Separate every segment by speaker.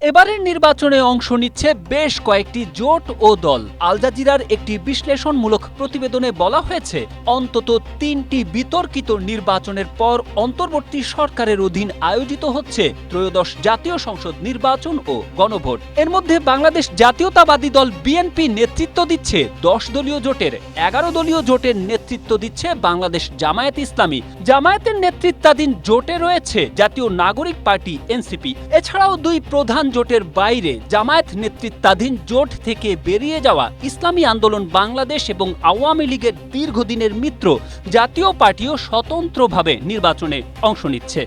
Speaker 1: এবারের নির্বাচনে অংশ নিচ্ছে বেশ কয়েকটি জোট ও দল। আল জাজিরার একটি বিশ্লেষণমূলক প্রতিবেদনে বলা হয়েছে, অন্তত ৩টি বিতর্কিত নির্বাচনের পর অন্তর্বর্তী সরকারের অধীন আয়োজিত হচ্ছে ত্রয়োদশ জাতীয় সংসদ নির্বাচন ও গণভোট। এর মধ্যে বাংলাদেশ জাতীয়তাবাদী দল বিএনপি নেতৃত্ব দিচ্ছে ১০ দলীয় জোটের, ১১ দলীয় জোটের নেতৃত্ব দিচ্ছে বাংলাদেশ জামায়াত ইসলামী। জামায়াতের নেতৃত্বাধীন জোটে রয়েছে জাতীয় নাগরিক পার্টি এনসিপি। এছাড়াও দুই প্রধান জোটের বাইরে জামায়াত নেতৃত্বাধীন জোট থেকে বেরিয়ে যাওয়া ইসলামী আন্দোলন বাংলাদেশ এবং আওয়ামী লীগের দীর্ঘদিনের মিত্র জাতীয় পার্টিও স্বতন্ত্রভাবে নির্বাচনে অংশ নিচ্ছে।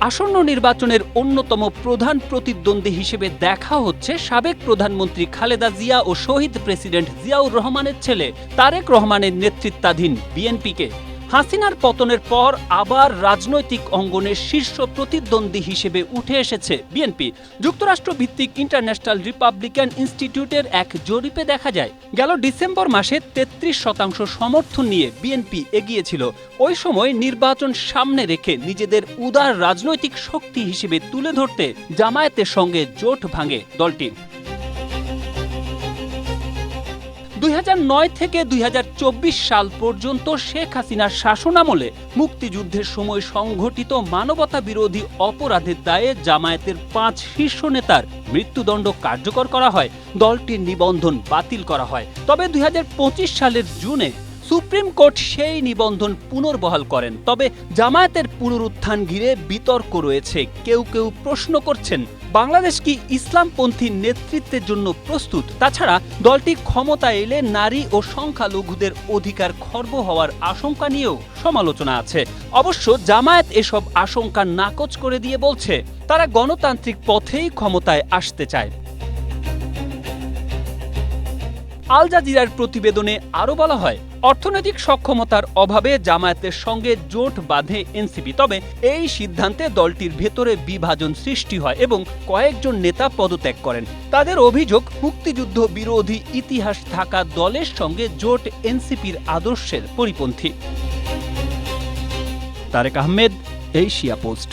Speaker 1: আসন্ন নির্বাচনের অন্যতম প্রধান প্রতিদ্বন্দ্বী হিসেবে দেখা হচ্ছে সাবেক প্রধানমন্ত্রী খালেদা জিয়া ও শহীদ প্রেসিডেন্ট জিয়াউর রহমানের ছেলে তারেক রহমানের নেতৃত্বাধীন বিএনপিকে। হাসিনার পতনের পর আবার রাজনৈতিক অঙ্গনের শীর্ষ প্রতিদ্বন্দ্বী হিসেবে উঠে এসেছে বিএনপি। যুক্তরাষ্ট্র ভিত্তিক ইন্টারন্যাশনাল রিপাবলিকান ইনস্টিটিউটের এক জরিপে দেখা যায়, গেল ডিসেম্বর মাসে ৩৩% সমর্থন নিয়ে বিএনপি এগিয়েছিল। ওই সময় নির্বাচন সামনে রেখে নিজেদের উদার রাজনৈতিক শক্তি হিসেবে তুলে ধরতে জামায়াতের সঙ্গে জোট ভাঙে দলটি। ২০০৯ থেকে ২০২৪ সাল পর্যন্ত শেখ হাসিনার শাসনামলে মুক্তিযুদ্ধের সময় সংঘটিত মানবতা বিরোধী অপরাধের দায়ে জামায়াতের ৫ শীর্ষ নেতার মৃত্যুদণ্ড কার্যকর করা হয়, দলটির নিবন্ধন বাতিল করা হয়। তবে ২০২৫ সালের জুনে সুপ্রিম কোর্ট সেই নিবন্ধন পুনর্বহাল করেন। তবে জামায়াতের পুনরুত্থান ঘিরে বিতর্ক রয়েছে। কেউ কেউ প্রশ্ন করছেন, বাংলাদেশ কি ইসলামপন্থী নেতৃত্বের জন্য প্রস্তুত? তাছাড়া দলটি ক্ষমতায় এলে নারী ও সংখ্যালঘুদের অধিকার খর্ব হওয়ার আশঙ্কা নিয়েও সমালোচনা আছে। অবশ্য জামায়াত এসব আশঙ্কা নাকচ করে দিয়ে বলছে, তারা গণতান্ত্রিক পথেই ক্ষমতায় আসতে চায়। আল জাজিরার প্রতিবেদনে আরও বলা হয়, অর্থনৈতিক সক্ষমতার অভাবে জামায়াতের সঙ্গে জোট বাঁধে এনসিপি। তবে এই সিদ্ধান্তে দলটির ভেতরে বিভাজন সৃষ্টি হয় এবং কয়েকজন নেতা পদত্যাগ করেন। তাদের অভিযোগ, মুক্তিযুদ্ধ বিরোধী ইতিহাস থাকা দলের সঙ্গে জোট এনসিপির আদর্শের পরিপন্থী। Tarek Ahmed, Asia post.